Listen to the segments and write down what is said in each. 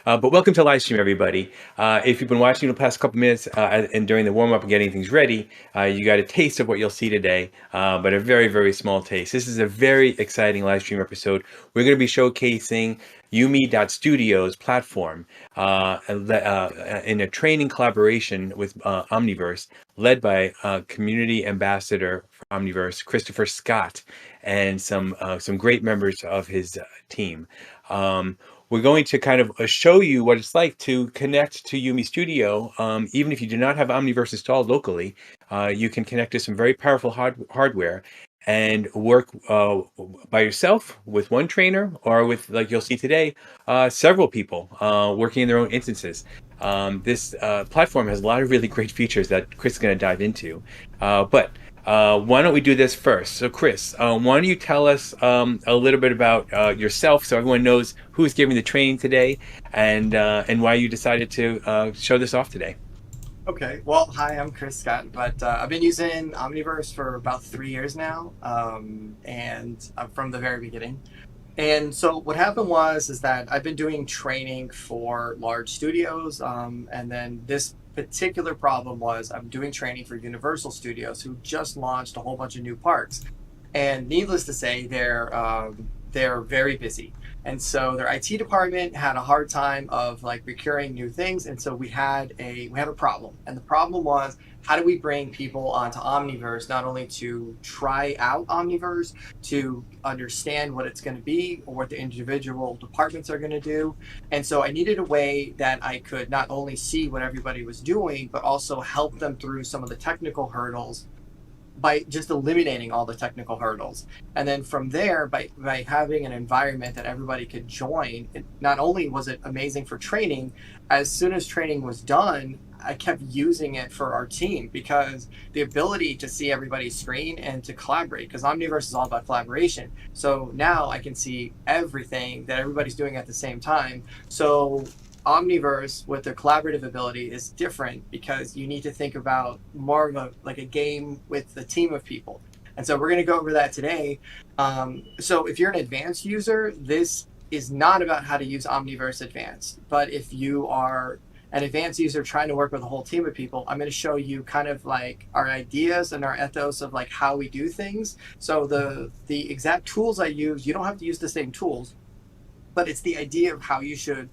But welcome to Livestream, everybody. If you've been watching the past couple minutes and during the warm-up and getting things ready, you got a taste of what you'll see today, but a very, very small taste. This is a very exciting Livestream episode. We're going to be showcasing UME.Studio's platform in a training collaboration with Omniverse, led by community ambassador for Omniverse, Christopher Scott, and some great members of his team. We're going to kind of show you what it's like to connect to UME.Studio. Even if you do not have Omniverse installed locally, you can connect to some very powerful hardware and work by yourself with one trainer, or with, like you'll see today, several people working in their own instances. This platform has a lot of really great features that Chris is going to dive into. But why don't we do this first? So Chris, why don't you tell us a little bit about yourself, so everyone knows who's giving the training today, and why you decided to show this off today. Okay, well, hi, I'm Chris Scott, but I've been using Omniverse for about 3 years now, and from the very beginning. And so what happened is that I've been doing training for large studios, and then this particular problem was I'm doing training for Universal Studios, who just launched a whole bunch of new parks, and needless to say, they're very busy. And so their IT department had a hard time of like procuring new things, and so we had a problem. And the problem was, how do we bring people onto Omniverse, not only to try out Omniverse, to understand what it's going to be or what the individual departments are going to do. And so I needed a way that I could not only see what everybody was doing, but also help them through some of the technical hurdles by just eliminating all the technical hurdles. And then from there, by having an environment that everybody could join, not only was it amazing for training, as soon as training was done, I kept using it for our team, because the ability to see everybody's screen and to collaborate, because Omniverse is all about collaboration. So now I can see everything that everybody's doing at the same time. So Omniverse with their collaborative ability is different, because you need to think about more of a game with a team of people. And so we're going to go over that today. So if you're an advanced user, this is not about how to use Omniverse Advanced. But if you are an advanced user trying to work with a whole team of people, I'm going to show you kind of like our ideas and our ethos of like how we do things. So the exact tools I use, you don't have to use the same tools, but it's the idea of how you should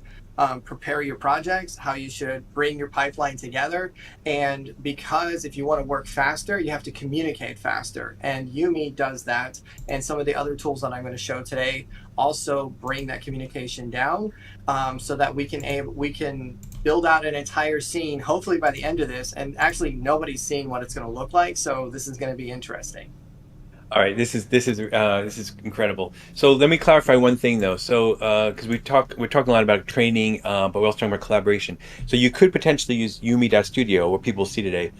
prepare your projects, how you should bring your pipeline together. And because if you want to work faster, you have to communicate faster. And UME does that. And some of the other tools that I'm going to show today also bring that communication down, so that we can build out an entire scene, hopefully by the end of this. And actually, nobody's seeing what it's going to look like. So this is going to be interesting. All right, this is incredible. So let me clarify one thing though. So because we're talking a lot about training, but we're also talking about collaboration. So you could potentially use UME.Studio, what people see today,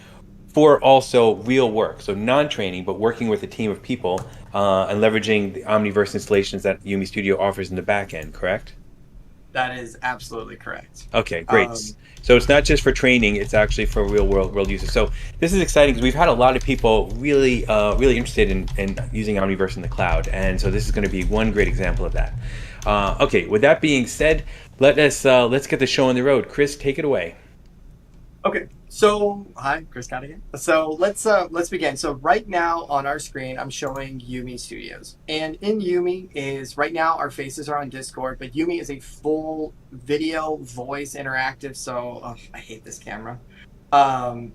for also real work. So non-training, but working with a team of people and leveraging the Omniverse installations that UME.Studio offers in the back end. Correct? That is absolutely correct. Okay, great. Um, So it's not just for training; it's actually for real world users. So this is exciting because we've had a lot of people really interested in using Omniverse in the cloud, and so this is going to be one great example of that. Okay, with that being said, let's get the show on the road. Chris, take it away. Okay, so hi, Chris Scott again. So let's begin. So right now on our screen, I'm showing UME Studios, and in UME is right now our faces are on Discord, but UME is a full video, voice, interactive. So I hate this camera.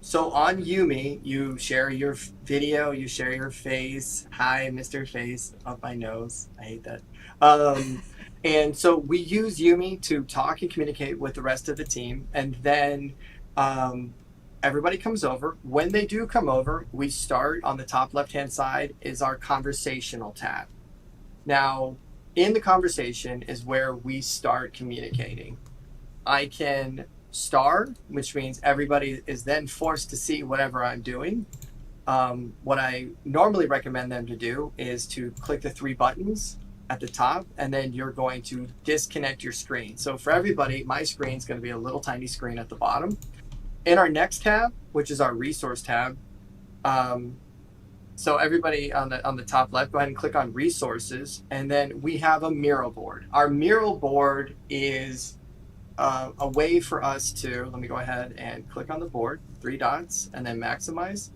So on UME, you share your video, you share your face. Hi, Mr. Face, up my nose. I hate that. Um, and so we use UME to talk and communicate with the rest of the team, and then um, everybody comes over. When they do come over, we start on the top left-hand side is our conversational tab. Now, in the conversation is where we start communicating. I can star, which means everybody is then forced to see whatever I'm doing. What I normally recommend them to do is to click the three buttons at the top, and then you're going to disconnect your screen. So for everybody, my screen is going to be a little tiny screen at the bottom. In our next tab, which is our resource tab, so everybody on the top left, go ahead and click on resources, and then we have a mural board. Our mural board is a way for us to, let me go ahead and click on the board, 3 dots, and then maximize.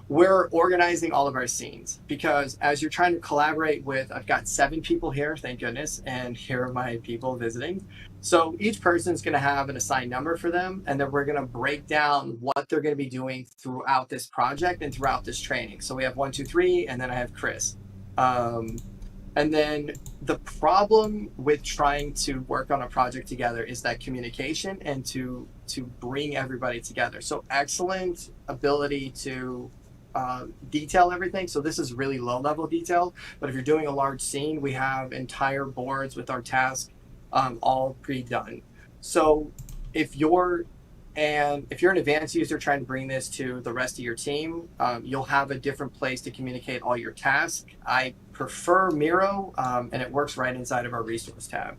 We're organizing all of our scenes because as you're trying to collaborate with, I've got 7 people here, thank goodness, and here are my people visiting. So each person's going to have an assigned number for them, and then we're going to break down what they're going to be doing throughout this project and throughout this training. So we have 1, 2, 3, and then I have Chris. And then the problem with trying to work on a project together is that communication and to bring everybody together. So excellent ability to detail everything. So this is really low level detail, but if you're doing a large scene, we have entire boards with our task all pre-done. So if you're an advanced user trying to bring this to the rest of your team, you'll have a different place to communicate all your tasks. I prefer Miro, and it works right inside of our resource tab.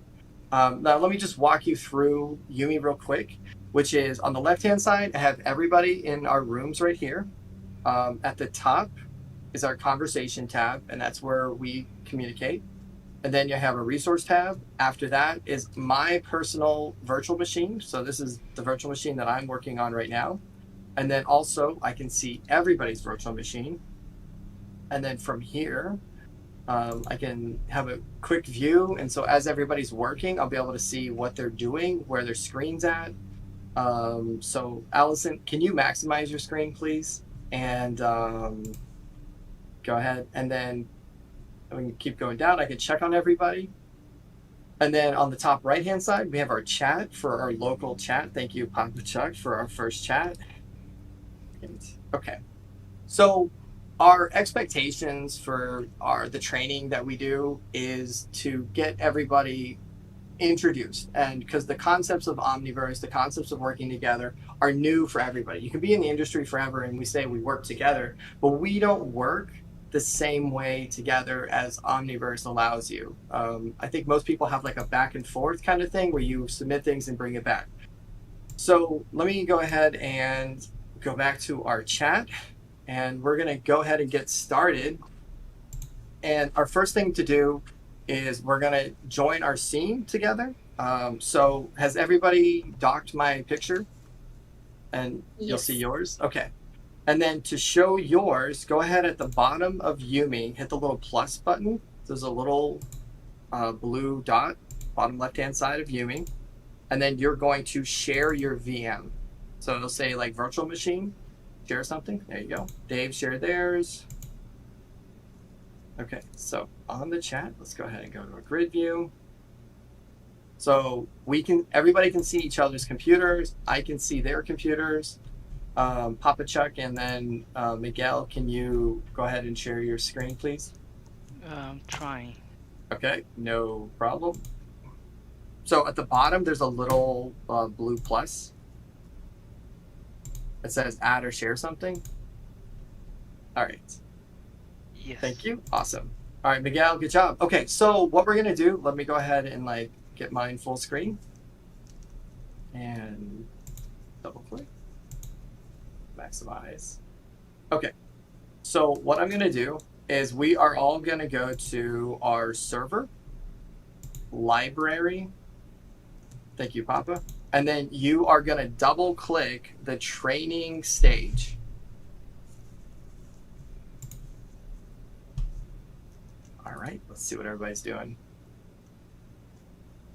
Now let me just walk you through UME real quick, which is on the left-hand side, I have everybody in our rooms right here. At the top is our conversation tab, and that's where we communicate. And then you have a resource tab. After that is my personal virtual machine. So this is the virtual machine that I'm working on right now. And then also I can see everybody's virtual machine. And then from here, I can have a quick view. And so as everybody's working, I'll be able to see what they're doing, where their screen's at. So Allison, can you maximize your screen, please? And go ahead. And then we can keep going down. I can check on everybody. And then on the top right-hand side, we have our chat for our local chat. Thank you, Papa Chuck, for our first chat. Okay. So our expectations for the training that we do is to get everybody introduced, and because the concepts of Omniverse, the concepts of working together are new for everybody. You can be in the industry forever and we say we work together, but we don't work the same way together as Omniverse allows you. I think most people have like a back and forth kind of thing where you submit things and bring it back. So let me go ahead and go back to our chat, and we're gonna go ahead and get started. And our first thing to do is we're gonna join our scene together. So has everybody docked my picture? And you'll see yours? Okay. And then to show yours, go ahead at the bottom of UME, hit the little plus button. There's a little blue dot, bottom left-hand side of UME. And then you're going to share your VM. So it'll say like virtual machine, share something. There you go. Dave shared theirs. Okay, so on the chat, let's go ahead and go to a grid view. So everybody can see each other's computers. I can see their computers. Papa Chuck and then Miguel, can you go ahead and share your screen, please? Trying. Okay, no problem. So at the bottom, there's a little blue plus. It says add or share something. All right. Yes. Thank you. Awesome. All right, Miguel, good job. Okay, so what we're gonna do, let me go ahead and like get mine full screen and double click, maximize. Okay, so what I'm gonna do is we are all gonna go to our server, library. Thank you, Papa. And then you are gonna double click the training stage. All right, let's see what everybody's doing.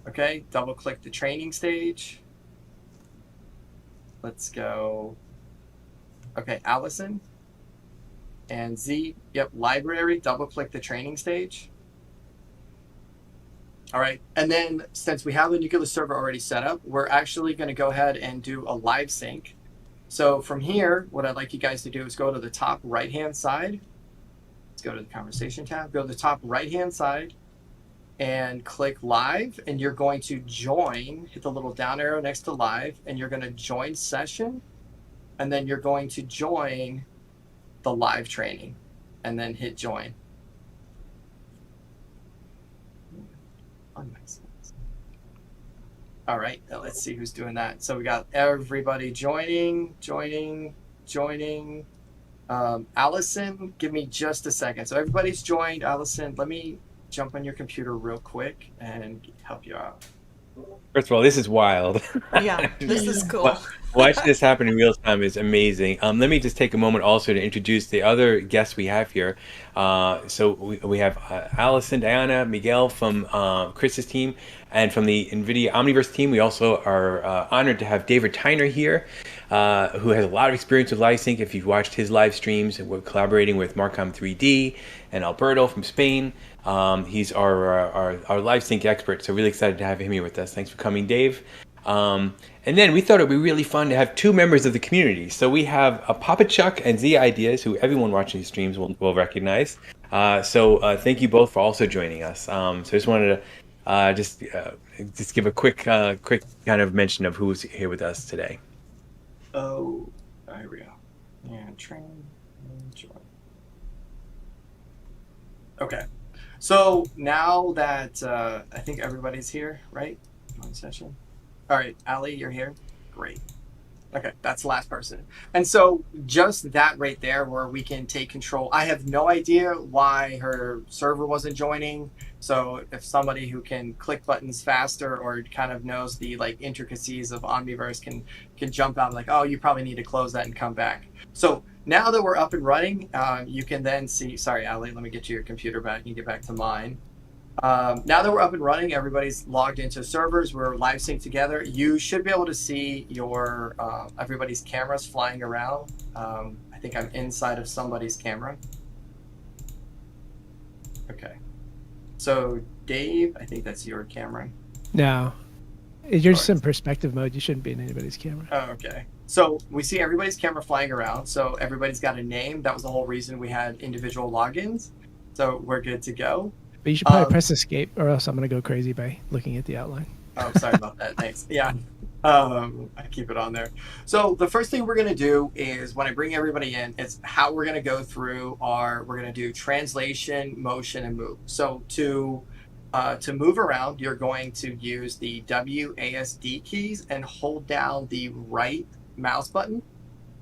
Okay, double click the training stage. Let's go. Okay, Allison and Z, yep, library, double click the training stage. All right, and then since we have the Nucleus server already set up, we're actually gonna go ahead and do a live sync. So from here, what I'd like you guys to do is go to the top right-hand side. Let's go to the conversation tab, go to the top right-hand side and click live, and you're going to join, hit the little down arrow next to live, and you're gonna join session, and then you're going to join the live training, and then hit join. All right, now let's see who's doing that. So we got everybody joining. Allison, give me just a second. So everybody's joined. Allison, let me jump on your computer real quick and help you out. First of all, this is wild. Yeah, this is cool. Watching this happen in real time is amazing. Let me just take a moment also to introduce the other guests we have here. So we have Allison, Diana, Miguel from Chris's team, and from the NVIDIA Omniverse team. We also are honored to have David Tyner here, who has a lot of experience with LiveSync. If you've watched his live streams, we're collaborating with Marcom 3D and Alberto from Spain. He's our LiveSync expert, so really excited to have him here with us. Thanks for coming, Dave. And then we thought it would be really fun to have two members of the community. So we have Papa Chuck and Z Ideas, who everyone watching these streams will recognize. So thank you both for also joining us. So I just wanted to just give a quick kind of mention of who's here with us today. Oh, here we go. And train and join. Okay. So now that I think everybody's here, right? On session. All right, Ali, you're here. Great. Okay, that's the last person. And so just that right there where we can take control. I have no idea why her server wasn't joining. So if somebody who can click buttons faster or kind of knows the like intricacies of Omniverse can jump out like, oh, you probably need to close that and come back. So now that we're up and running, you can then see, sorry, Ali, let me get you your computer back. You can get back to mine. Now that we're up and running, everybody's logged into servers. We're live sync together. You should be able to see your everybody's cameras flying around. I think I'm inside of somebody's camera. Okay. So Dave, I think that's your camera. No, you're just in perspective mode. You shouldn't be in anybody's camera. Oh, okay. So we see everybody's camera flying around. So everybody's got a name. That was the whole reason we had individual logins. So we're good to go. But you should probably press escape, or else I'm going to go crazy by looking at the outline. Oh, sorry about that. Thanks. Yeah. I keep it on there. So the first thing we're going to do is when I bring everybody in, it's how we're going to go through we're going to do translation, motion, and move. So to move around, you're going to use the WASD keys and hold down the right mouse button.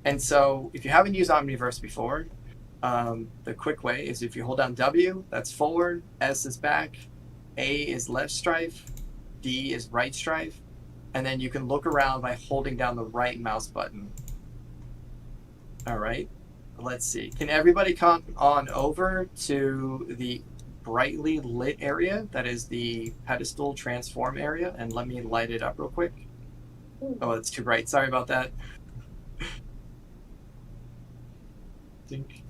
And so if you haven't used Omniverse before, the quick way is if you hold down W, that's forward, S is back, A is left strife, D is right strife, and then you can look around by holding down the right mouse button. All right, let's see. Can everybody come on over to the brightly lit area? That is the pedestal transform area, and let me light it up real quick. Oh, it's too bright. Sorry about that. Think.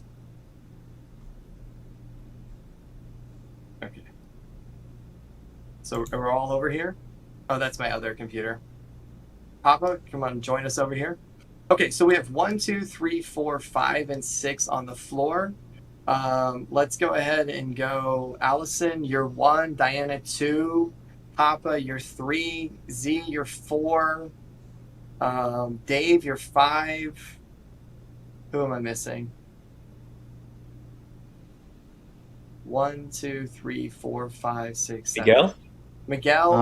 Okay. So we're all over here? Oh, that's my other computer. Papa, come on, join us over here. Okay, so we have 1, 2, 3, 4, 5, and 6 on the floor. Let's go ahead and go. Allison, you're 1. Diana, 2. Papa, you're 3. Z, you're 4. Dave, you're 5. Who am I missing? 1, 2, 3, 4, 5, 6, 7. Miguel? Miguel,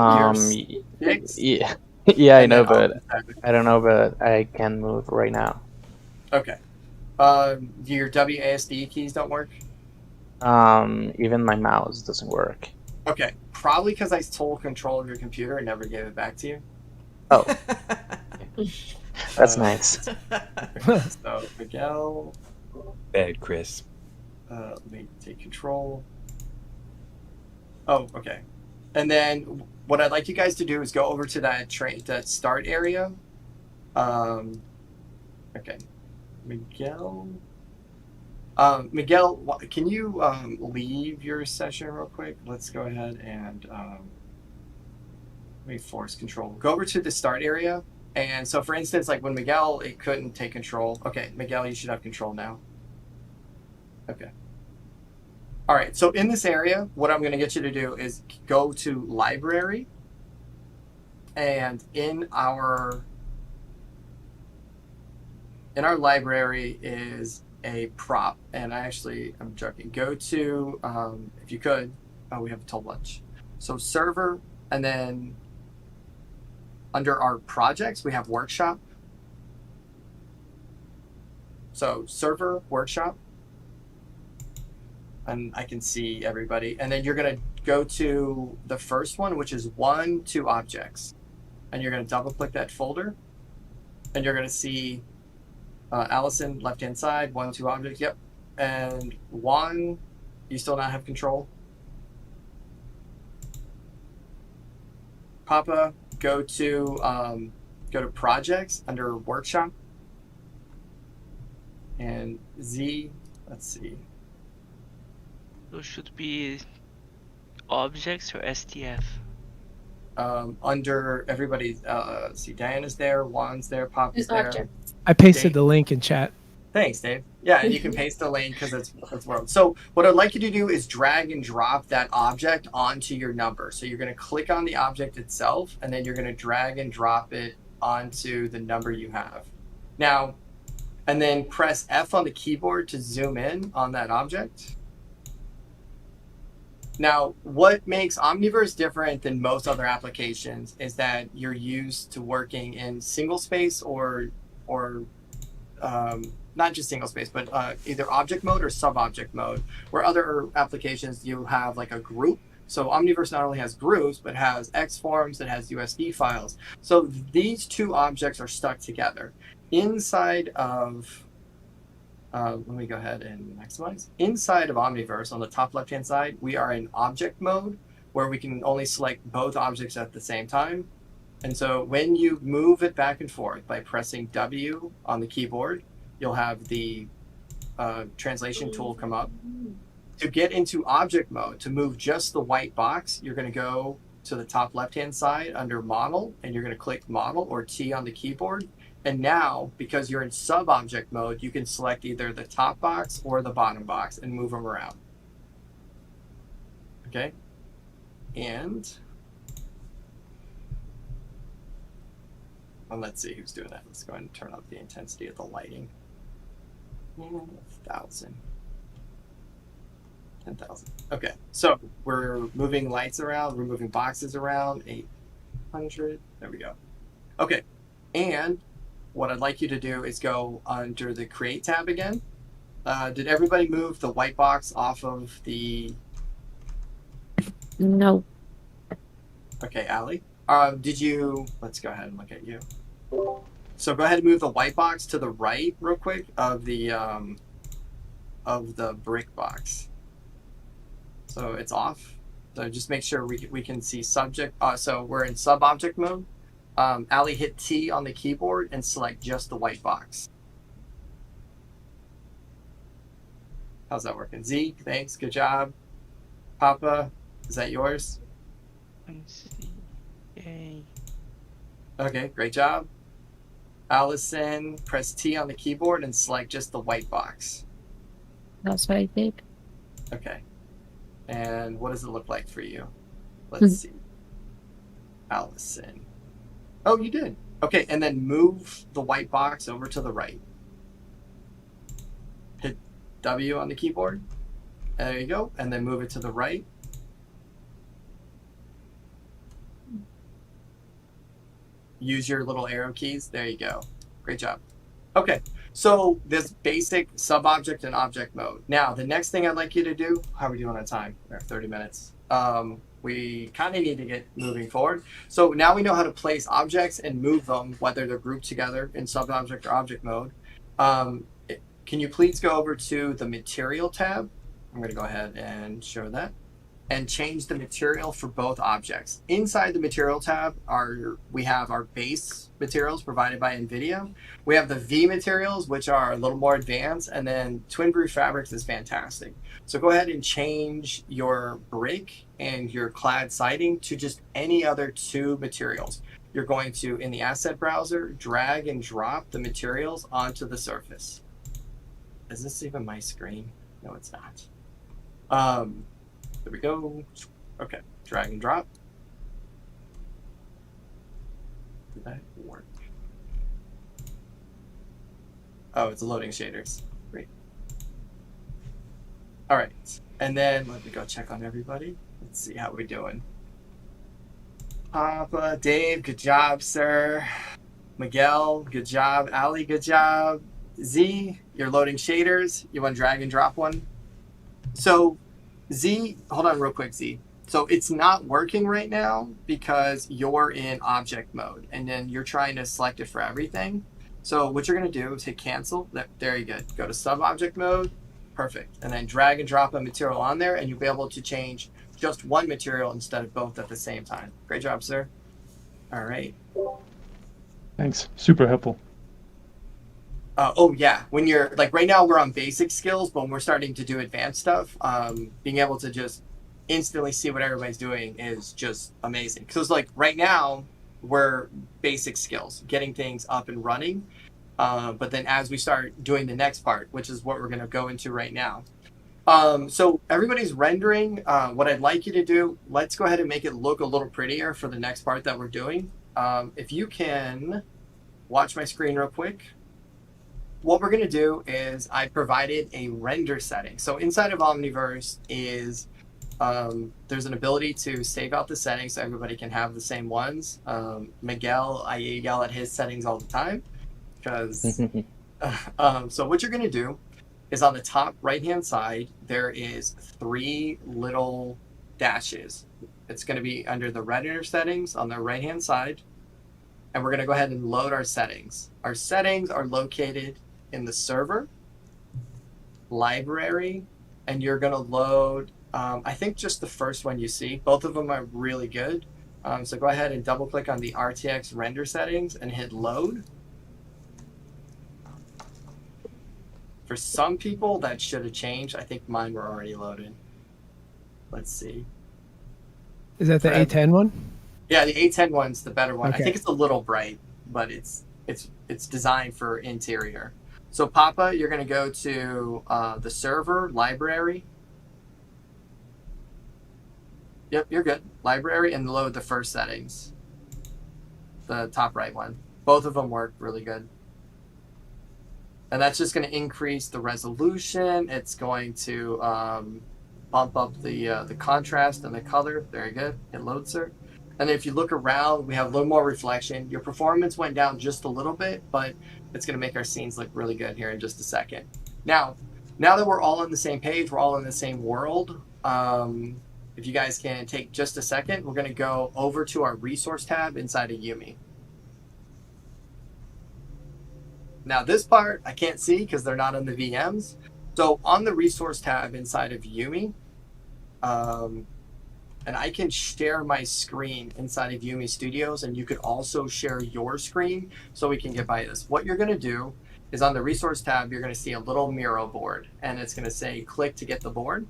you're 6. Yeah, yeah, I know, but I don't know, but I can move right now. Okay. Your WASD keys don't work? Even my mouse doesn't work. Okay. Probably because I stole control of your computer and never gave it back to you. Oh, that's nice. So, Miguel. Bad, Chris. Let me take control. Oh, okay. And then what I'd like you guys to do is go over to that start area. Okay. Miguel. Miguel, can you leave your session real quick? Let's go ahead and let me force control. Go over to the start area. And so, for instance, like when Miguel, it couldn't take control. Okay, Miguel, you should have control now. Okay. All right, so in this area, what I'm going to get you to do is go to library, and in our library is a prop, and I'm joking. Go to, if you could, we have a toll lunch. So server, and then under our projects, we have workshop. So server, workshop. And I can see everybody. And then you're going to go to the first one, which is 1, 2 objects. And you're going to double click that folder. And you're going to see Allison, left-hand side, 1, 2 objects. Yep. And Juan, you still not have control. Papa, go to projects under workshop. And Z, let's see. Those should be objects or STF. Under everybody, see, Diana's there, Juan's there, Papa's there. I pasted Dave. the link in chat. Thanks, Dave. Yeah, and you can paste the link because it's world. So what I'd like you to do is drag and drop that object onto your number. So you're going to click on the object itself, and then you're going to drag and drop it onto the number you have. Now, and then press F on the keyboard to zoom in on that object. Now, what makes Omniverse different than most other applications is that you're used to working in single space or not just single space, but either object mode or sub-object mode, where other applications you have like a group. So Omniverse not only has groups, but has X forms, it has USD files. So these two objects are stuck together. Inside of, let me go ahead and maximize. Inside of Omniverse, on the top left-hand side, we are in object mode, where we can only select both objects at the same time. And so when you move it back and forth by pressing W on the keyboard, you'll have the translation tool come up. To get into object mode, to move just the white box, you're going to go to the top left-hand side under model, and you're going to click model or T on the keyboard. And now, because you're in sub-object mode, you can select either the top box or the bottom box and move them around. Okay? And let's see who's doing that. Let's go ahead and turn up the intensity of the lighting. 1,000. 10,000. Okay, so we're moving lights around, we're moving boxes around, 800. There we go. Okay, and what I'd like you to do is go under the Create tab again. Did everybody move the white box off of the... No. Okay, Allie. Did you... Let's go ahead and look at you. So go ahead and move the white box to the right real quick of the brick box. So it's off. So just make sure we can see subject. So we're in sub-object mode. Allie, hit T on the keyboard and select just the white box. How's that working? Z, thanks. Good job. Papa, is that yours? Let's see. Yay. Okay, great job. Allison, press T on the keyboard and select just the white box. That's what I did. Okay. And what does it look like for you? Let's see. Allison. Oh, you did. Okay, and then move the white box over to the right. Hit W on the keyboard. There you go. And then move it to the right. Use your little arrow keys. There you go. Great job. Okay, so this basic sub-object and object mode. Now, the next thing I'd like you to do, how are we doing on time? We're at 30 minutes. We kind of need to get moving forward. So now we know how to place objects and move them, whether they're grouped together in sub-object or object mode. Can you please go over to the Material tab? I'm going to go ahead and show that. And change the material for both objects. Inside the Material tab, we have our base materials provided by NVIDIA. We have the V materials, which are a little more advanced, and then Twin Brew Fabrics is fantastic. So go ahead and change your brick and your clad siding to just any other two materials. You're going to, in the asset browser, drag and drop the materials onto the surface. Is this even my screen? No, it's not. There we go. Okay, drag and drop. Did that work? Oh, it's loading shaders. Great. All right, and then let me go check on everybody. Let's see how we're doing. Papa, Dave, good job, sir. Miguel, good job. Ali, good job. Z, you're loading shaders. You want to drag and drop one? So Z, hold on real quick, Z. So it's not working right now because you're in object mode and then you're trying to select it for everything. So what you're going to do is hit cancel. There you go. Go to sub object mode. Perfect. And then drag and drop a material on there and you'll be able to change just one material instead of both at the same time. Great job, sir. All right. Thanks. Super helpful. Oh yeah, when you're like right now we're on basic skills, but when we're starting to do advanced stuff, being able to just instantly see what everybody's doing is just amazing. Because like right now we're basic skills, getting things up and running, but then as we start doing the next part, which is what we're going to go into right now. So everybody's rendering. What I'd like you to do, let's go ahead and make it look a little prettier for the next part that we're doing. If you can watch my screen real quick. What we're going to do is I provided a render setting. So inside of Omniverse is there's an ability to save out the settings so everybody can have the same ones. Miguel, I yell at his settings all the time because so what you're going to do is on the top right hand side there is 3 little dashes. It's going to be under the render settings on the right hand side, and we're going to go ahead and load our settings. Our settings are located in the server, library, and you're going to load, I think just the first one you see. Both of them are really good. So go ahead and double click on the RTX render settings and hit load. For some people that should have changed. I think mine were already loaded. Let's see. Is that the A10 one? Yeah, the A10 one's the better one. Okay. I think it's a little bright, but it's designed for interior. So Papa, you're going to go to the server, library. Yep, you're good. Library, and load the first settings. The top right one. Both of them work really good. And that's just going to increase the resolution. It's going to bump up the contrast and the color. Very good. Hit load, sir. And if you look around, we have a little more reflection. Your performance went down just a little bit, but it's going to make our scenes look really good here in just a second. Now that we're all on the same page, we're all in the same world. If you guys can take just a second, we're going to go over to our resource tab inside of UME. Now this part I can't see because they're not on the VMs. So on the resource tab inside of UME, and I can share my screen inside of UME Studios, and you could also share your screen so we can get by this. What you're going to do is on the resource tab, you're going to see a little Miro board, and it's going to say click to get the board.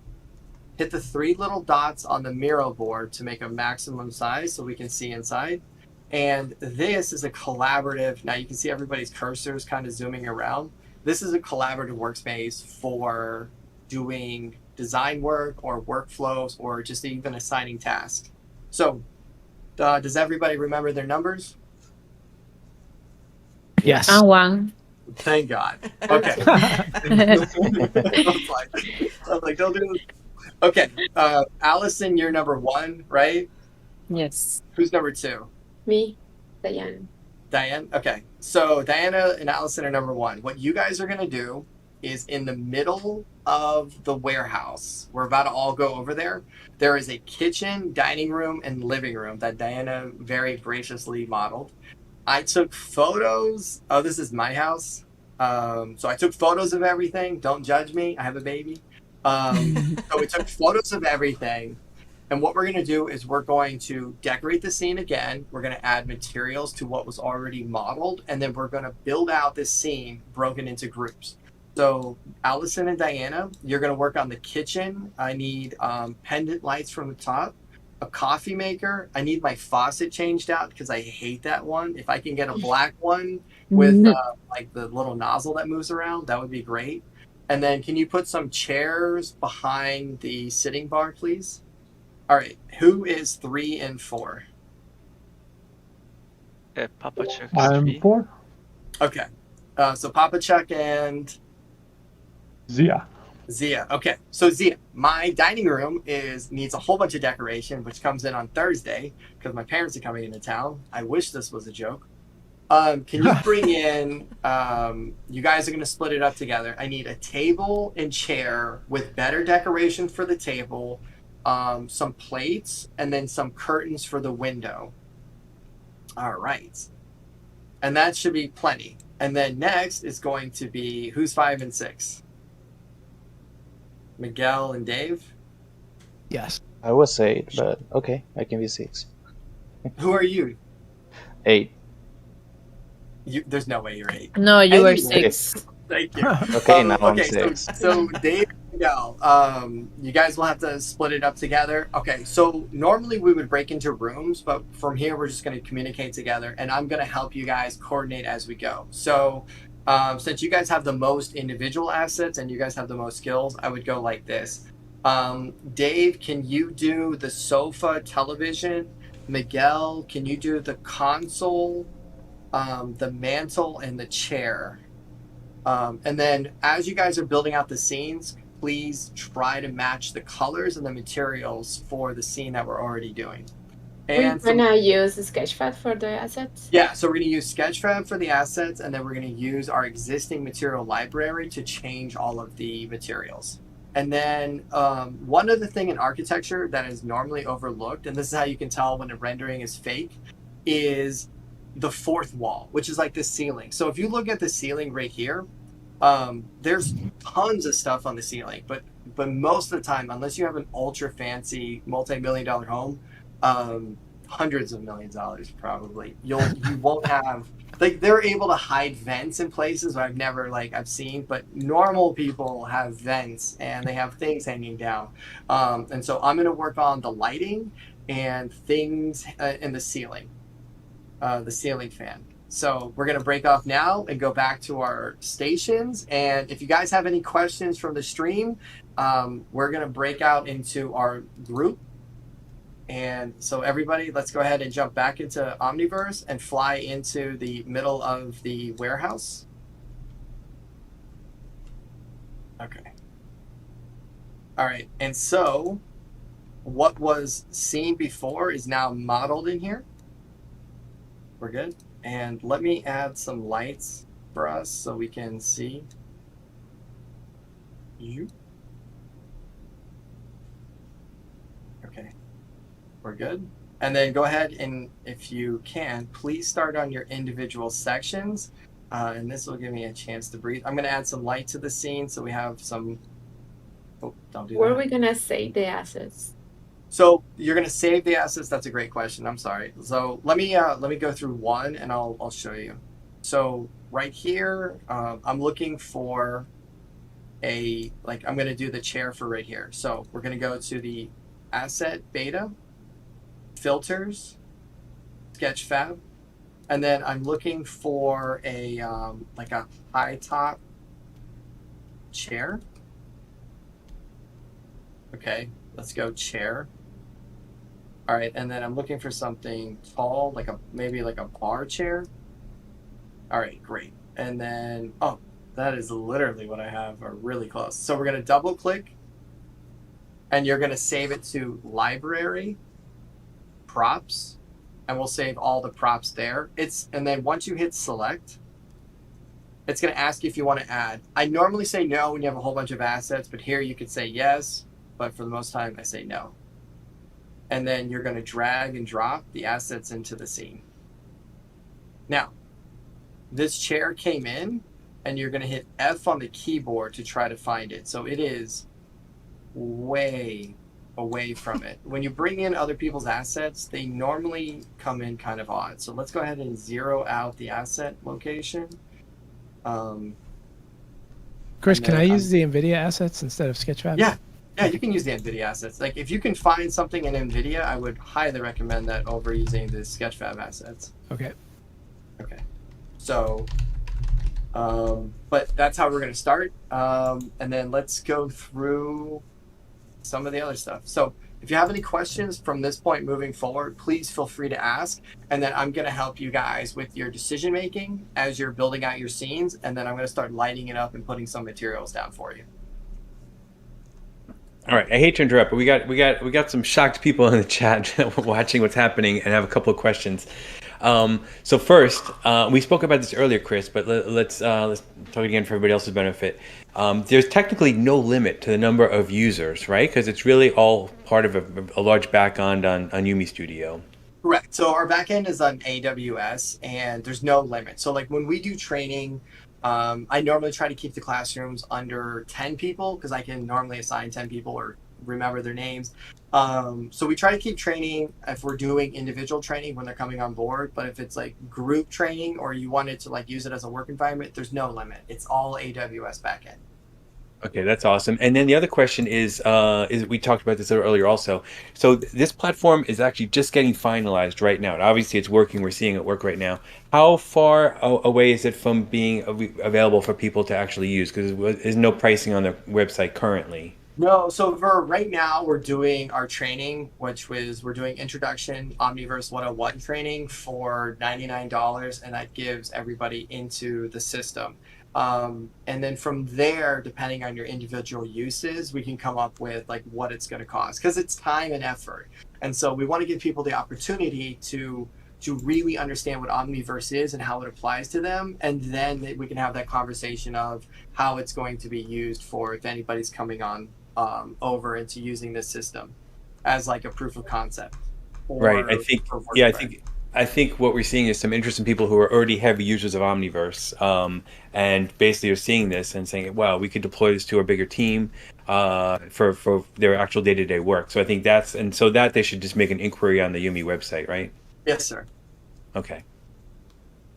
Hit the 3 little dots on the Miro board to make a maximum size so we can see inside. And this is a collaborative. Now you can see everybody's cursors kind of zooming around. This is a collaborative workspace for doing design work or workflows or just even assigning tasks. So does everybody remember their numbers? Yes. One. Thank God. Okay. I was like, don't do this. Okay. Allison, you're number 1, right? Yes. Who's number 2? Me, Diane. Diane? Okay. So Diana and Allison are number 1. What you guys are going to do is in the middle of the warehouse. We're about to all go over there. There is a kitchen, dining room, and living room that Diana very graciously modeled. I took photos. Oh, this is my house. So I took photos of everything. Don't judge me. I have a baby. So we took photos of everything. And what we're going to do is we're going to decorate the scene again. We're going to add materials to what was already modeled. And then we're going to build out this scene broken into groups. So Allison and Diana, you're going to work on the kitchen. I need pendant lights from the top, a coffee maker. I need my faucet changed out because I hate that one. If I can get a black one with like the little nozzle that moves around, that would be great. And then can you put some chairs behind the sitting bar, please? All right. Who is 3 and 4? Papa Chuck. I'm 4. Okay. So Papa Chuck and Zia. Zia. Okay. So Zia, my dining room needs a whole bunch of decoration, which comes in on Thursday because my parents are coming into town. I wish this was a joke. Can you bring in, you guys are going to split it up together. I need a table and chair with better decoration for the table, some plates, and then some curtains for the window. All right. And that should be plenty. And then next is going to be, who's 5 and 6? Miguel and Dave? Yes. I was 8, but okay, I can be 6. Who are you? 8. There's no way you're 8. No, you were Anyway. 6. Thank you. Okay, now I'm okay, 6. so Dave and Miguel, you guys will have to split it up together. Okay, so normally we would break into rooms, but from here we're just going to communicate together, and I'm going to help you guys coordinate as we go. So since you guys have the most individual assets and you guys have the most skills, I would go like this. Dave, can you do the sofa, television? Miguel, can you do the console, the mantle, and the chair? And then as you guys are building out the scenes, please try to match the colors and the materials for the scene that we're already doing. And We're gonna use Sketchfab for the assets. yeah, so we're going to use Sketchfab for the assets, and then we're going to use our existing material library to change all of the materials. And then one other thing in architecture that is normally overlooked, and this is how you can tell when a rendering is fake, is the fourth wall, which is like the ceiling. So if you look at the ceiling right here, there's tons of stuff on the ceiling, but most of the time, unless you have an ultra fancy multi-million-dollar home, hundreds of millions of dollars probably, you won't have, like, they're able to hide vents in places where I've seen, but normal people have vents and they have things hanging down. And so I'm going to work on the lighting and things in the ceiling fan. So we're going to break off now and go back to our stations. And if you guys have any questions from the stream, we're going to break out into our group. And so everybody, let's go ahead and jump back into Omniverse and fly into the middle of the warehouse. Okay. All right. And so what was seen before is now modeled in here. We're good. And let me add some lights for us so we can see. Okay. We're good. And then go ahead and, if you can, please start on your individual sections. And this will give me a chance to breathe. I'm going to add some light to the scene so we have some... Oh, don't do that. Where are we gonna save the assets? So you're going to save the assets. That's a great question. I'm sorry. So let me go through one and I'll show you. So right here, I'm looking for I'm going to do the chair for right here. So we're going to go to the asset beta, filters, Sketchfab, and then I'm looking for a like a high top chair. Okay, let's go chair. All right, and then I'm looking for something tall, maybe like a bar chair. All right, great. And then, oh, that is literally what I have, or really close. So we're gonna double click, and you're gonna save it to library, props, and we'll save all the props there. And then once you hit select, it's gonna ask you if you want to add. I normally say no when you have a whole bunch of assets, but here you could say yes, but for the most time I say no. And then you're going to drag and drop the assets into the scene. Now, this chair came in, and you're going to hit F on the keyboard to try to find it. So it is way away from it. When you bring in other people's assets, they normally come in kind of odd. So let's go ahead and zero out the asset location. Chris, can I use the NVIDIA assets instead of Sketchfab? Yeah, you can use the NVIDIA assets. Like, if you can find something in NVIDIA, I would highly recommend that over using the Sketchfab assets. Okay. Okay. So, but that's how we're going to start. And then let's go through some of the other stuff. So if you have any questions from this point moving forward, please feel free to ask. And then I'm going to help you guys with your decision making as you're building out your scenes. And then I'm going to start lighting it up and putting some materials down for you. All right, I hate to interrupt, but we got some shocked people in the chat watching what's happening and have a couple of questions. So first, we spoke about this earlier, Chris, but let's talk again for everybody else's benefit. There's technically no limit to the number of users, right? Because it's really all part of a large backend on UME.Studio. Correct. So our backend is on AWS, and there's no limit. So like when we do training, I normally try to keep the classrooms under 10 people because I can normally assign 10 people or remember their names. So we try to keep training if we're doing individual training when they're coming on board. But if it's like group training or you wanted to like use it as a work environment, there's no limit. It's all AWS backend. Okay, that's awesome. And then the other question is we talked about this earlier also. So this platform is actually just getting finalized right now. And obviously, it's working. We're seeing it work right now. How far away is it from being available for people to actually use? Because there's no pricing on the website currently. No, so for right now, we're doing our training, which was we're doing Introduction Omniverse 101 training for $99, and that gives everybody into the system. And then from there, depending on your individual uses, we can come up with like what it's going to cost because it's time and effort. And so we want to give people the opportunity to really understand what Omniverse is and how it applies to them. And then we can have that conversation of how it's going to be used for if anybody's coming on over into using this system as like a proof of concept. Right. I think what we're seeing is some interesting people who are already heavy users of Omniverse, and basically are seeing this and saying, "Wow, we could deploy this to a bigger team for their actual day-to-day work." So I think that they should just make an inquiry on the UME website, right? Yes, sir. Okay,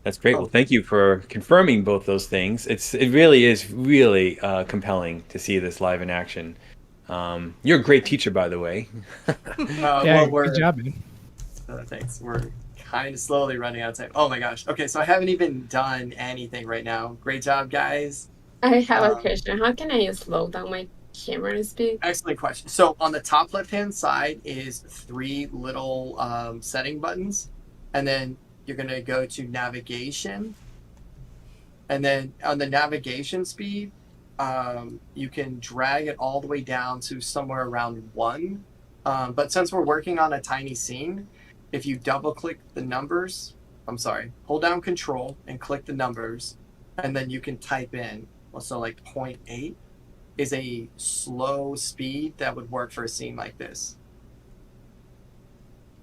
that's great. Well, thank you for confirming both those things. It really is really compelling to see this live in action. You're a great teacher, by the way. Good job, man. Thanks. We're kind of slowly running out of time. Oh my gosh. Okay, so I haven't even done anything right now. Great job, guys. I have a question. How can I slow down my camera speed? Excellent question. So on the top left-hand side is 3 little setting buttons, and then you're going to go to navigation, and then on the navigation speed, you can drag it all the way down to somewhere around 1. But since we're working on a tiny scene, if you double click the numbers, hold down Control and click the numbers, and then you can type in, so like 0.8 is a slow speed that would work for a scene like this.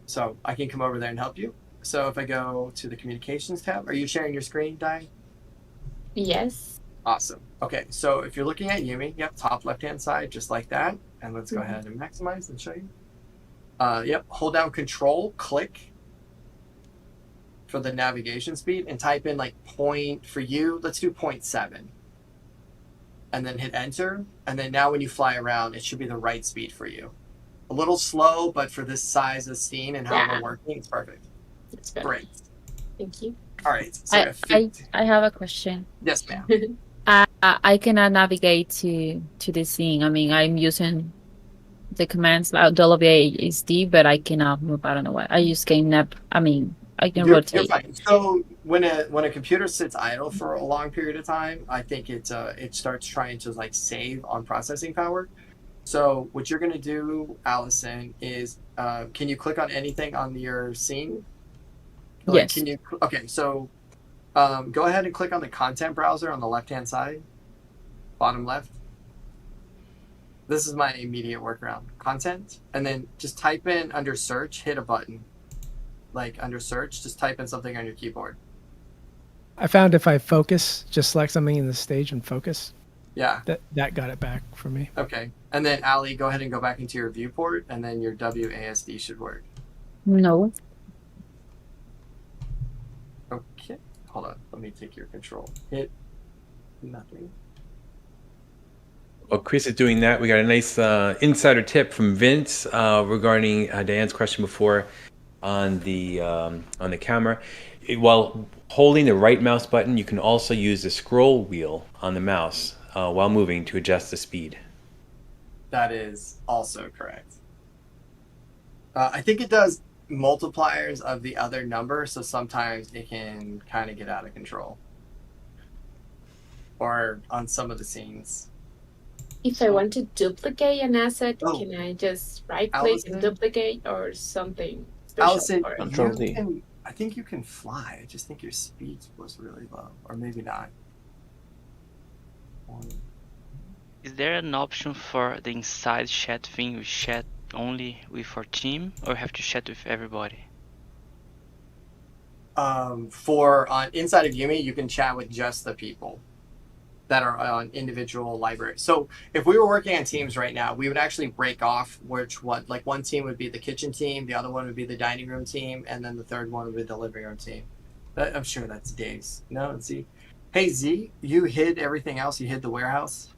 So I can come over there and help you. So if I go to the communications tab, are you sharing your screen, Di? Yes. Awesome. Okay, so if you're looking at UME, yep, top left-hand side, just like that. And let's go ahead and maximize and show you. Yep, hold down Control, click for the navigation speed, and type in like for you, let's do 0.7. And then hit enter. And then now when you fly around, it should be the right speed for you. A little slow, but for this size of scene and how we're working, it's perfect. It's better. Great. Thank you. All right. So I have a question. Yes, ma'am. I cannot navigate to the scene. I mean, I'm using the commands like WASD, but I cannot move. I don't know why. I use I can rotate. You're fine. So when a computer sits idle for a long period of time, I think it starts trying to like save on processing power. So what you're gonna do, Allison, is can you click on anything on your scene? Yes. Okay, so go ahead and click on the content browser on the left-hand side, bottom left. This is my immediate workaround. Content, and then just type in under search, hit a button. Like under search, just type in something on your keyboard. I found if I focus, just select something in the stage and focus. Yeah. That got it back for me. Okay. And then Ali, go ahead and go back into your viewport, and then your WASD should work. No. Okay. Hold on. Let me take your control. Hit nothing. While Chris is doing that, we got a nice insider tip from Vince regarding Diane's question before on the camera. While holding the right mouse button, you can also use the scroll wheel on the mouse while moving to adjust the speed. That is also correct. I think it does multipliers of the other number, so sometimes it can kind of get out of control. Or on some of the scenes. If I want to duplicate an asset, Oh. can I just right click Allison? and duplicate or something? Allison, Control D. I think you can fly. I just think your speed was really low, or maybe not. Is there an option for the inside chat thing we chat only with our team, or have to chat with everybody? For on inside of UME, you can chat with just the people that are on individual libraries. So if we were working on teams right now, we would actually break off like one team would be the kitchen team, the other one would be the dining room team, and then the third one would be the living room team. I'm sure that's Dave's. No, Z. Hey Z, you hid everything else. You hid the warehouse.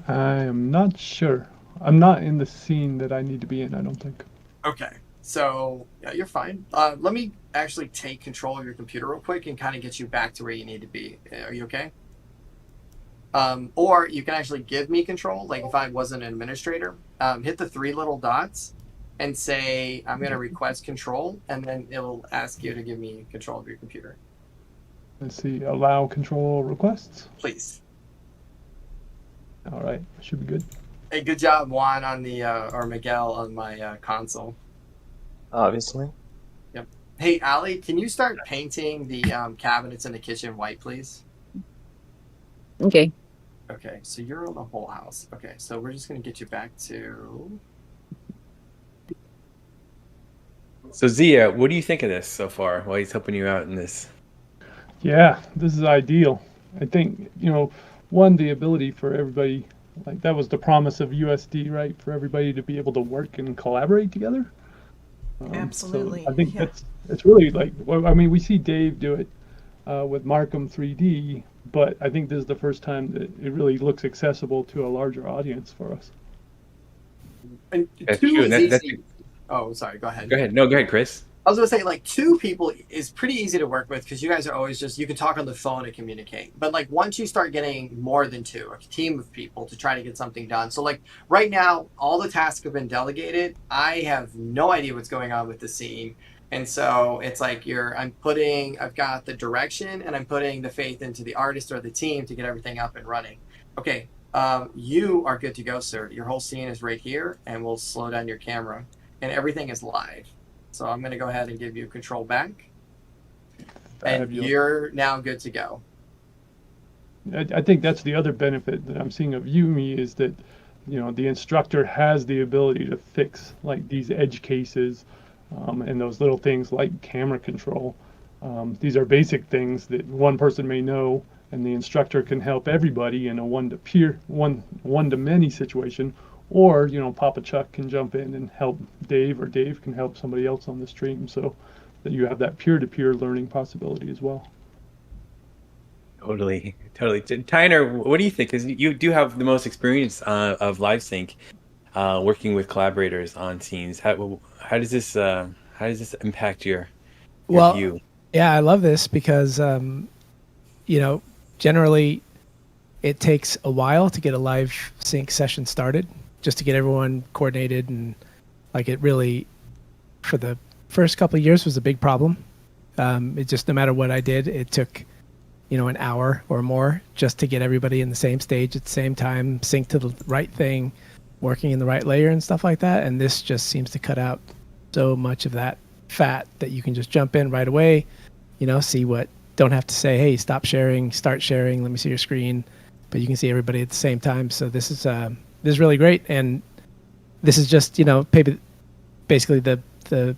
I am not sure. I'm not in the scene that I need to be in, I don't think. Okay. So yeah, you're fine. Let me actually take control of your computer real quick and kind of get you back to where you need to be. Are you okay? Or you can actually give me control, like if I was an administrator, hit the 3 little dots and say, I'm going to request control, and then it'll ask you to give me control of your computer. Let's see, allow control requests. Please. All right, should be good. Hey, good job, Juan, on the, or Miguel on my console. Obviously. Yep. Hey, Ali, can you start painting the cabinets in the kitchen white, please? Okay. Okay, so you're on the whole house. Okay, so we're just going to get you back to... So Zia, what do you think of this so far while he's helping you out in this? Yeah, this is ideal. I think, one, the ability for everybody, like that was the promise of USD, right? For everybody to be able to work and collaborate together. Absolutely. So I think it's really like, I mean, we see Dave do it with Markham 3D, but I think this is the first time that it really looks accessible to a larger audience for us. And That's two true. is easy. Oh, sorry. Go ahead. Go ahead. No, go ahead, Chris. I was going to say, like, 2 people is pretty easy to work with because you guys are always just, you can talk on the phone and communicate. But, like, once you start getting more than 2, a team of people to try to get something done. So, like, right now, all the tasks have been delegated. I have no idea what's going on with the scene. And so it's like I've got the direction and I'm putting the faith into the artist or the team to get everything up and running. Okay, you are good to go, sir. Your whole scene is right here, and we'll slow down your camera. And everything is live. So I'm going to go ahead and give you control back. And you're now good to go. I think that's the other benefit that I'm seeing of UME is that, the instructor has the ability to fix like these edge cases and those little things like camera control. These are basic things that one person may know, and the instructor can help everybody in a one-to-many situation. Or, Papa Chuck can jump in and help Dave, or Dave can help somebody else on the stream, so that you have that peer-to-peer learning possibility as well. Totally. Tyner, what do you think? Because you do have the most experience of LiveSync, working with collaborators on scenes. How does this impact your view? Yeah, I love this because generally it takes a while to get a live sync session started, just to get everyone coordinated, and like it really, for the first couple of years, was a big problem. It just, no matter what I did, it took an hour or more just to get everybody in the same stage at the same time, sync to the right thing, working in the right layer and stuff like that. And this just seems to cut out so much of that fat that you can just jump in right away, don't have to say, hey, stop sharing, start sharing, let me see your screen, but you can see everybody at the same time. So this is really great. And this is just, basically the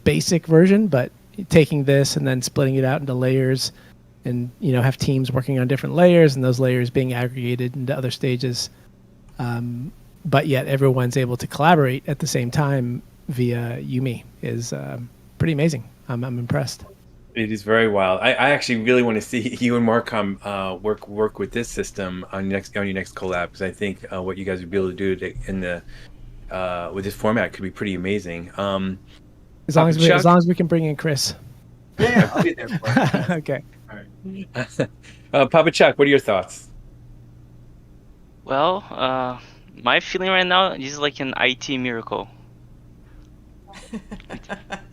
basic version, but taking this and then splitting it out into layers, and have teams working on different layers, and those layers being aggregated into other stages, but yet everyone's able to collaborate at the same time via UME is pretty amazing. I'm impressed. It is very wild. I actually really want to see you and Markham work with this system on your next collab, because I think what you guys would be able to do with this format could be pretty amazing. As long as we can bring in Chris. Yeah, I'll be there for it. Okay. All right. Papa Chuck, what are your thoughts? Well, my feeling right now is like an IT miracle.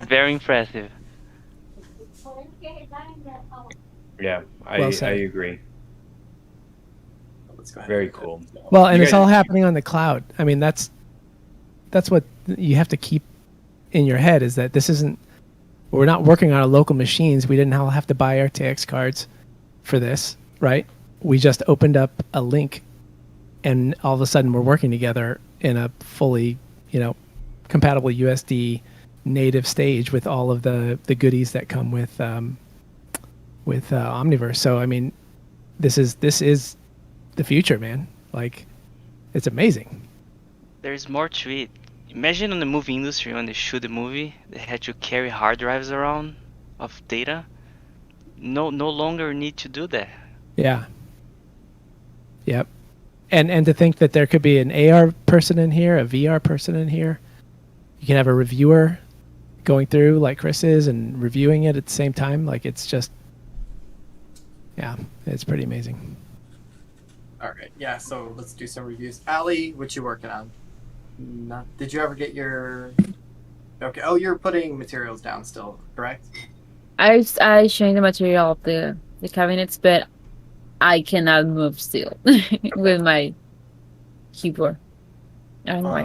Very impressive. Yeah, I agree. Let's go ahead. Very cool. Well, and it's all happening on the cloud. I mean, that's what you have to keep in your head is that this isn't, we're not working on our local machines. We didn't have to buy RTX cards for this, right? We just opened up a link and all of a sudden we're working together in a fully, compatible USD native stage with all of the goodies that come with Omniverse. So, I mean, this is the future, man. Like, it's amazing. There's more to it. Imagine in the movie industry when they shoot a movie, they had to carry hard drives around of data. No longer need to do that. Yeah. Yep. And to think that there could be an AR person in here, a VR person in here. You can have a reviewer going through like Chris is and reviewing it at the same time. Like, it's just, yeah, it's pretty amazing. All right. Yeah. So let's do some reviews. Allie, what you working on? Did you ever get your? Okay. Oh, you're putting materials down still, correct? I showing the material of the cabinets, but I cannot move still with my keyboard. I don't know why.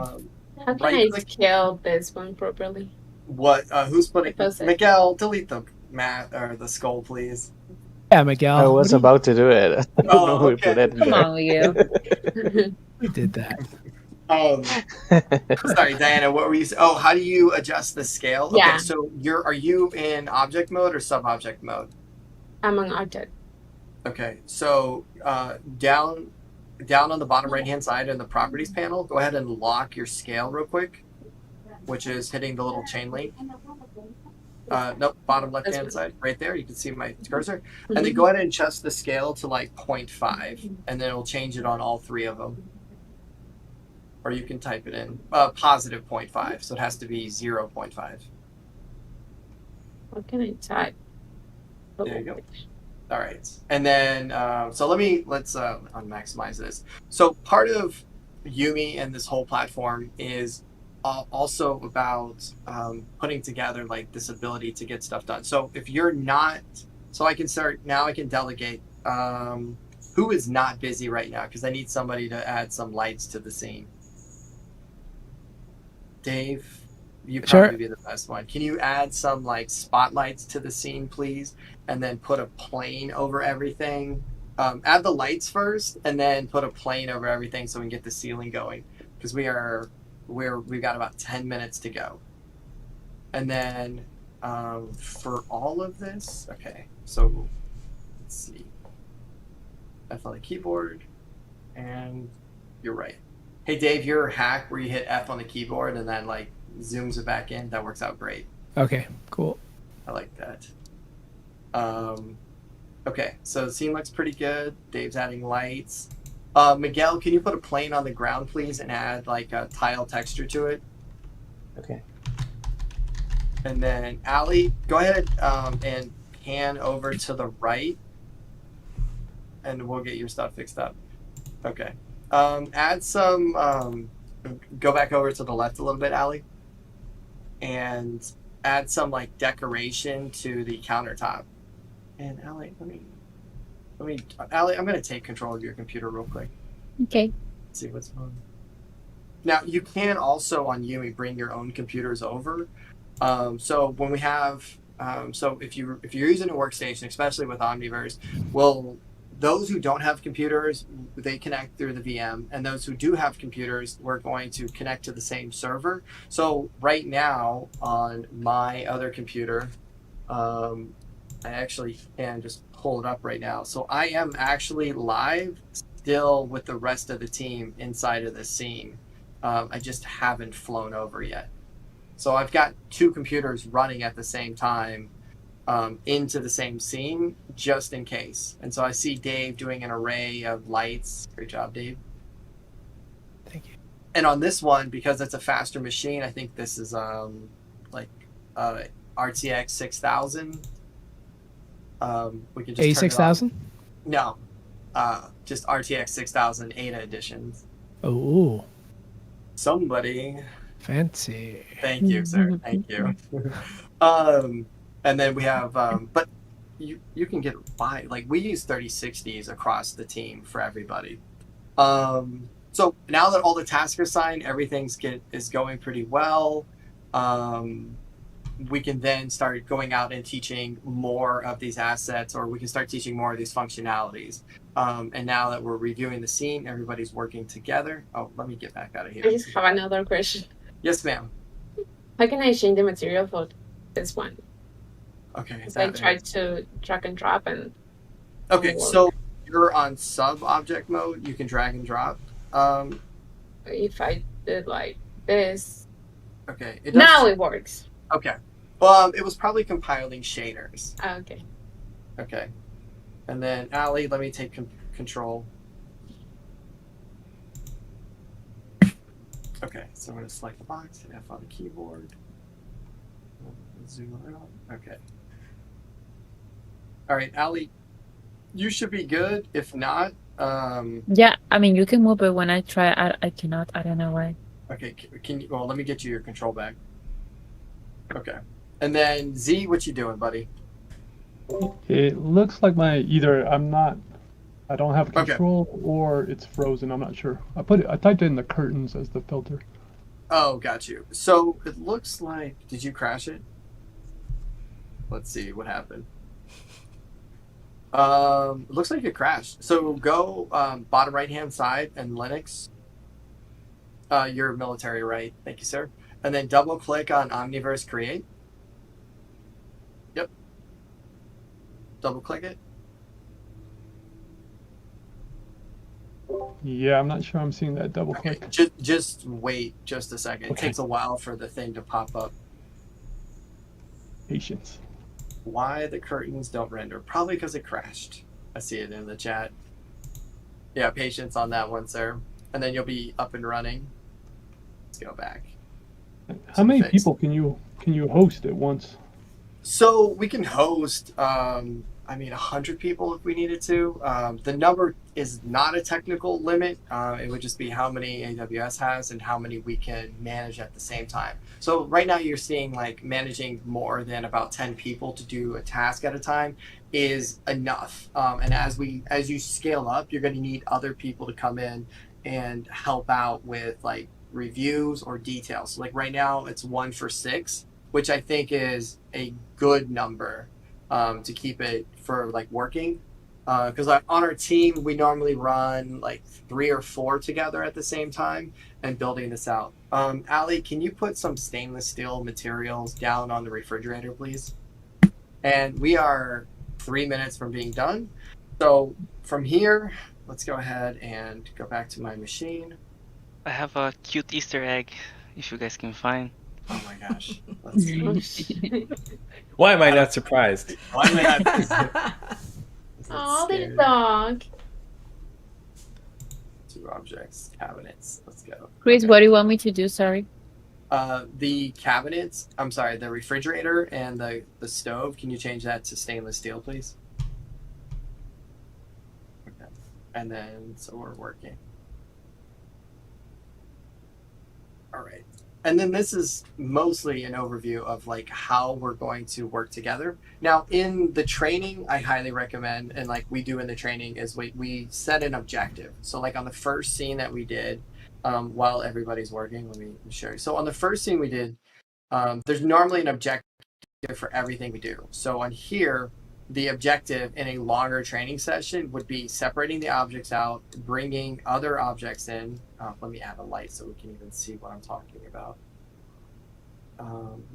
How can I scale this one properly? What? Who's putting? Miguel, delete the mat or the skull, please. Yeah, Miguel. I was about to do it. I don't know who put it Come there. on, Miguel. We did that. Sorry, Diana. What were you saying? Oh, how do you adjust the scale? Yeah. Okay, so are you in object mode or sub-object mode? I'm on object. Okay, so down on the bottom right-hand side in the properties panel, go ahead and lock your scale real quick, which is hitting the little chain link. Nope, bottom left-hand side, right there. You can see my cursor. And then go ahead and adjust the scale to like 0.5, and then it'll change it on all three of them. Or you can type it in positive 0.5, so it has to be 0.5. What can I type? There you go. All right, and then so let's unmaximize this. So part of UME and this whole platform is also about putting together like this ability to get stuff done. So if you're not, so I can start now. I can delegate. Who is not busy right now? Because I need somebody to add some lights to the scene. Dave, you probably be the best one. Can you add some like spotlights to the scene, please? And then put a plane over everything. Add the lights first, and then put a plane over everything so we can get the ceiling going. Because we've got about 10 minutes to go. And then for all of this, okay. So let's see. F on the keyboard, and you're right. Hey Dave, your hack where you hit F on the keyboard and then like zooms it back in, that works out great. Okay, cool. I like that. Okay, so the scene looks pretty good. Dave's adding lights. Miguel, can you put a plane on the ground, please, and add like a tile texture to it? Okay. And then Allie, go ahead and pan over to the right, and we'll get your stuff fixed up. Okay. Add some. Go back over to the left a little bit, Allie, and add some like decoration to the countertop. And Allie, Allie, I'm gonna take control of your computer real quick. Okay. Let's see what's on. Now you can also on UME bring your own computers over. So when we have, so if you're using a workstation, especially with Omniverse, those who don't have computers, they connect through the VM, and those who do have computers, we're going to connect to the same server. So right now on my other computer, I actually can just pull it up right now. So I am actually live still with the rest of the team inside of the scene. I just haven't flown over yet. So I've got two computers running at the same time into the same scene just in case. And so I see Dave doing an array of lights. Great job, Dave. Thank you. And on this one, because it's a faster machine, I think this is like RTX 6000. We can just A6000? No, just RTX 6000 ADA editions. Oh, Somebody. fancy. Thank you, sir. Thank you. And then we have, but you can get by, like we use 3060s across the team for everybody. So now that all the tasks are signed, everything is going pretty well. we can then start going out and teaching more of these assets, or we can start teaching more of these functionalities. And now that we're reviewing the scene, everybody's working together. Oh, let me get back out of here. I just have another question. Yes, ma'am. How can I change the material for this one? Okay. Because I tried to drag and drop and. Okay, so you're on sub object mode. You can drag and drop. If I did like this. Okay. Now it works. Okay. Well, it was probably compiling shaders. Okay. Okay. And then, Allie, let me take control. Okay, so I'm going to select the box, hit F on the keyboard. Zoom around. Okay. All right, Allie, you should be good. If not, yeah, I mean, you can move, but when I try, I cannot. I don't know why. Okay, can you? Well, let me get you your control back. Okay, and then Z, what you doing, buddy? It looks like I don't have control, or it's frozen. I'm not sure. I typed in the curtains as the filter. Oh, got you. So it looks like, did you crash it? Let's see what happened. It looks like it crashed. So go bottom right-hand side and Linux. You're military, right? Thank you, sir. And then double click on Omniverse Create. Yep. Double click it. Yeah, I'm not sure I'm seeing that double click. Just wait just a second. It takes a while for the thing to pop up. Patience. Why the curtains don't render? Probably because it crashed. I see it in the chat. Yeah, patience on that one, sir. And then you'll be up and running. Let's go back. How many people can you host at once? So we can host, 100 people if we needed to. The number is not a technical limit. It would just be how many AWS has and how many we can manage at the same time. So right now you're seeing like managing more than about 10 people to do a task at a time is enough. And as you scale up, you're going to need other people to come in and help out with like reviews or details. So like right now it's 1 for 6, which I think is a good number to keep it for like working. Because on our team, we normally run like 3 or 4 together at the same time and building this out. Allie, can you put some stainless steel materials down on the refrigerator, please? And we are 3 minutes from being done. So from here, let's go ahead and go back to my machine. I have a cute Easter egg, if you guys can find. Oh my gosh. Let's see. Why am I not surprised? Why am I not? Oh, the dog. 2 objects, cabinets. Let's go. Chris, what do you want me to do? Sorry. The cabinets, I'm sorry, the refrigerator and the stove, can you change that to stainless steel, please? Okay. And then, so we're working. All right. And then this is mostly an overview of like how we're going to work together. Now in the training, I highly recommend, and like we do in the training, is we set an objective. So like on the first scene that we did, while everybody's working, let me show you. So on the first scene we did, there's normally an objective for everything we do. So on here, the objective in a longer training session would be separating the objects out, bringing other objects in. Let me add a light so we can even see what I'm talking about.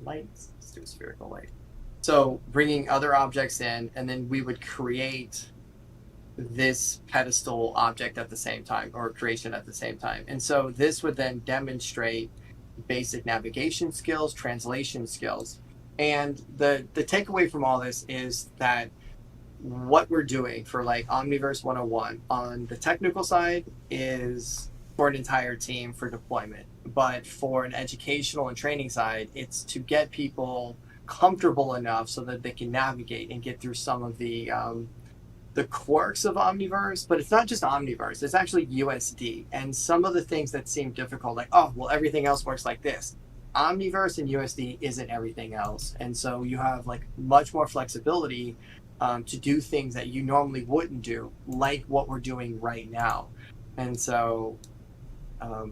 Lights, let's do a spherical light. So bringing other objects in, and then we would create this pedestal object at the same time, or creation at the same time. And so this would then demonstrate basic navigation skills, translation skills. And the takeaway from all this is that what we're doing for like Omniverse 101 on the technical side is for an entire team for deployment. But for an educational and training side, it's to get people comfortable enough so that they can navigate and get through some of the quirks of Omniverse. But it's not just Omniverse, it's actually USD. And some of the things that seem difficult, like, oh, well, everything else works like this. Omniverse and USD isn't everything else. And so you have like much more flexibility to do things that you normally wouldn't do, like what we're doing right now. And so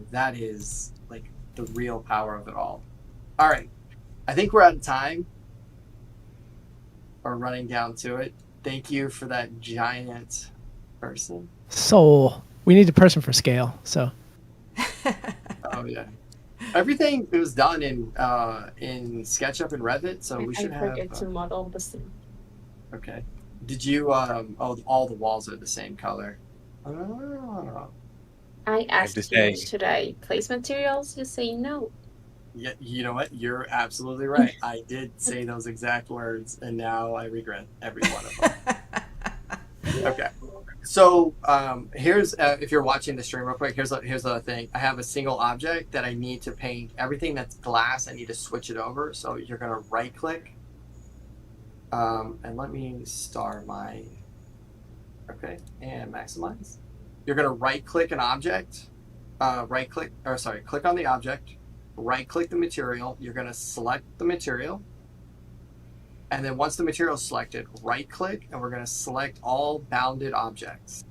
that is like the real power of it all. All right, I think we're out of time. Or running down to it. Thank you for that giant person. Soul. We need a person for scale. So. Oh yeah. Everything was done in SketchUp and Revit, so we should I have. forget to model the scene. Okay. Did you? Oh, all the walls are the same color. Oh. I asked say- you, should I place materials? You say no. Yeah, you know what? You're absolutely right. I did say those exact words, and now I regret every one of them. Okay. So here's if you're watching the stream real quick. Here's the thing. I have a single object that I need to paint. Everything that's glass, I need to switch it over. So you're gonna right click, and let me star my. Okay, and maximize. You're gonna right click an object. Click on the object. Right click the material. You're gonna select the material. And then once the material is selected, right click, and we're going to select all bounded objects.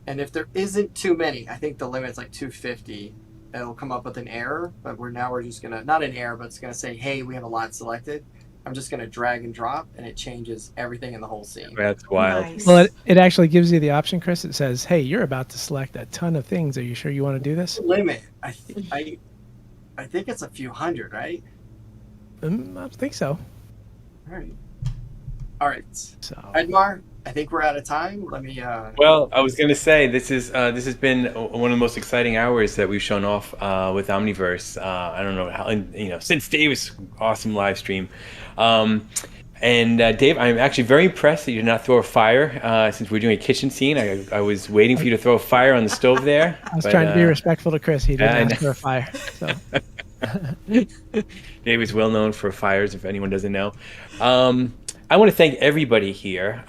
And if there isn't too many, I think the limit's like 250, it'll come up with an error, but we're just going to, not an error, but it's going to say, hey, we have a lot selected. I'm just going to drag and drop, and it changes everything in the whole scene. That's wild. Nice. Well, it actually gives you the option, Chris. It says, hey, you're about to select a ton of things. Are you sure you want to do this? Limit. I think it's a few hundred, right? I think so. All right. So. Edmar, I think we're out of time. Let me. Well, I was going to say this has been one of the most exciting hours that we've shown off with Omniverse. I don't know how, since Dave's awesome live stream. And Dave, I'm actually very impressed that you did not throw a fire since we're doing a kitchen scene. I was waiting for you to throw a fire on the stove there. I was trying to be respectful to Chris. He didn't ask for a fire. So. Dave is well known for fires, if anyone doesn't know. I want to thank everybody here.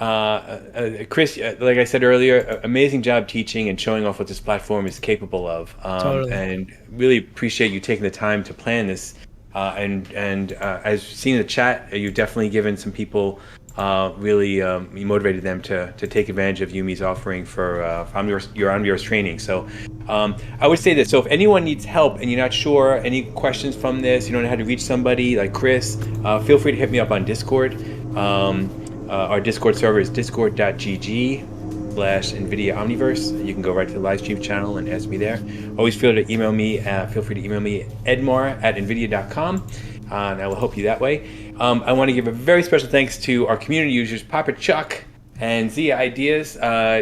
Chris, like I said earlier, amazing job teaching and showing off what this platform is capable of. Totally. And really appreciate you taking the time to plan this. And as seen in the chat, you've definitely given some people really you motivated them to take advantage of UME's offering for your Omniverse training. So I would say this. So if anyone needs help and you're not sure, any questions from this, you don't know how to reach somebody like Chris, feel free to hit me up on Discord. Our Discord server is discord.gg/NVIDIA Omniverse. You can go right to the live stream channel and ask me there. Always feel free to email me edmar@nvidia.com, and I will help you that way. I want to give a very special thanks to our community users, Papa Chuck and Zia Ideas,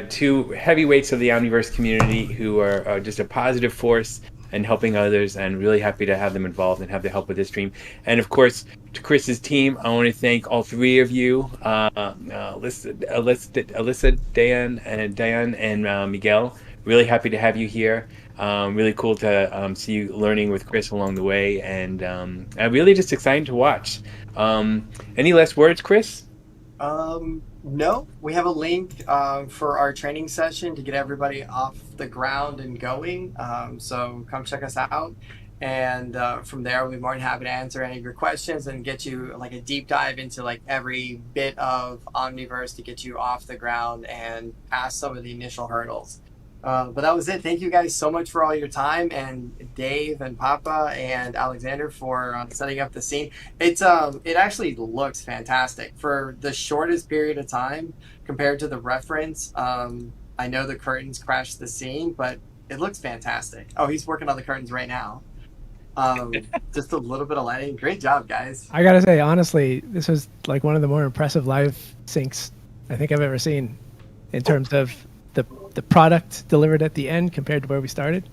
two heavyweights of the Omniverse community who are just a positive force and helping others, and really happy to have them involved and have the help with this stream. And of course, to Chris's team, I want to thank all three of you, Alyssa, Diane, and Miguel. Really happy to have you here. Really cool to see you learning with Chris along the way, and really just exciting to watch. Any last words, Chris? No, we have a link for our training session to get everybody off the ground and going. So come check us out. And from there, we'll be more than happy to answer any of your questions and get you like a deep dive into like every bit of Omniverse to get you off the ground and past some of the initial hurdles. But that was it. Thank you guys so much for all your time, and Dave and Papa and Alexander for setting up the scene. It actually looks fantastic for the shortest period of time compared to the reference. I know the curtains crashed the scene, but it looks fantastic. Oh, he's working on the curtains right now. Just a little bit of lighting. Great job, guys. I gotta say, honestly, this was like one of the more impressive live syncs I think I've ever seen in terms of the product delivered at the end compared to where we started.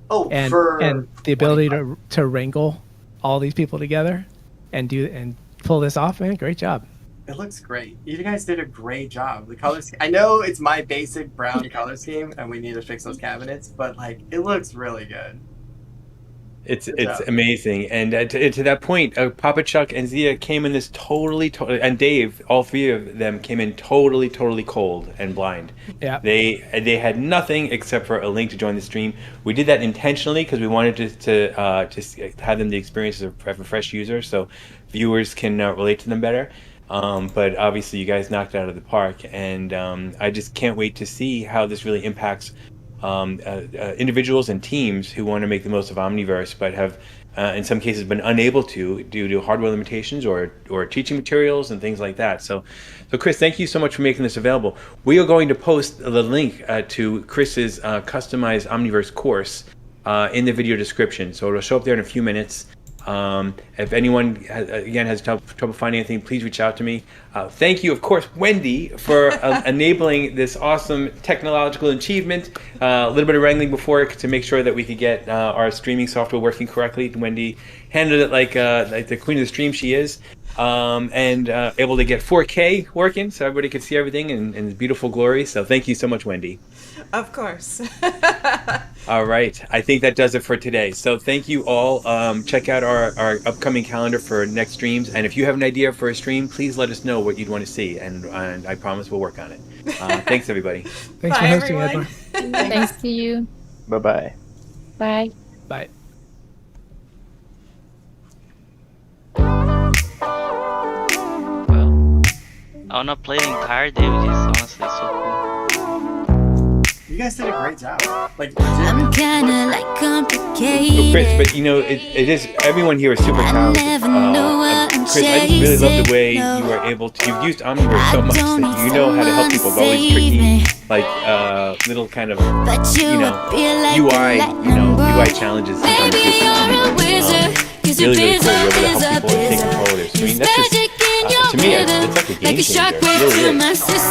Oh, and the ability to wrangle all these people together and pull this off, man. Great job. It looks great. You guys did a great job. The color scheme, I know it's my basic brown color scheme and we need to fix those cabinets, but like it looks really good. It's amazing. And to that point, Papa Chuck and Zia came in this totally, and Dave, all three of them came in totally cold and blind. Yeah. They had nothing except for a link to join the stream. We did that intentionally because we wanted to just have them the experience of a fresh user, so viewers can relate to them better. But obviously, you guys knocked it out of the park, and I just can't wait to see how this really impacts individuals and teams who want to make the most of Omniverse, but have in some cases been unable to due to hardware limitations or teaching materials and things like that. So Chris, thank you so much for making this available. We are going to post the link to Chris's customized Omniverse course in the video description. So it'll show up there in a few minutes. If anyone has trouble finding anything, please reach out to me. Thank you, of course, Wendy, for enabling this awesome technological achievement. A little bit of wrangling before to make sure that we could get our streaming software working correctly. Wendy handled it like the queen of the stream she is, and able to get 4K working so everybody could see everything in beautiful glory. So thank you so much, Wendy. Of course. All right. I think that does it for today. So thank you all. Check out our upcoming calendar for next streams. And if you have an idea for a stream, please let us know what you'd want to see. And I promise we'll work on it. Thanks, everybody. Thanks for hosting, Edmar. Thanks to you. Bye-bye. Bye. Bye. Well, I'll not play the entire day, which is honestly so cool. You guys did a great job. Like, I'm kinda like complicated. Chris, but you know, it is, everyone here is super talented. Chris, I just really love the way you were able to, you've used Omniverse so much that you know how to help people with all these tricky, like, little kind of, UI challenges sometimes with Omniverse. Really, really cool. You're able to help people take control of their screen. That's just, to me, it's like a game changer. It really is.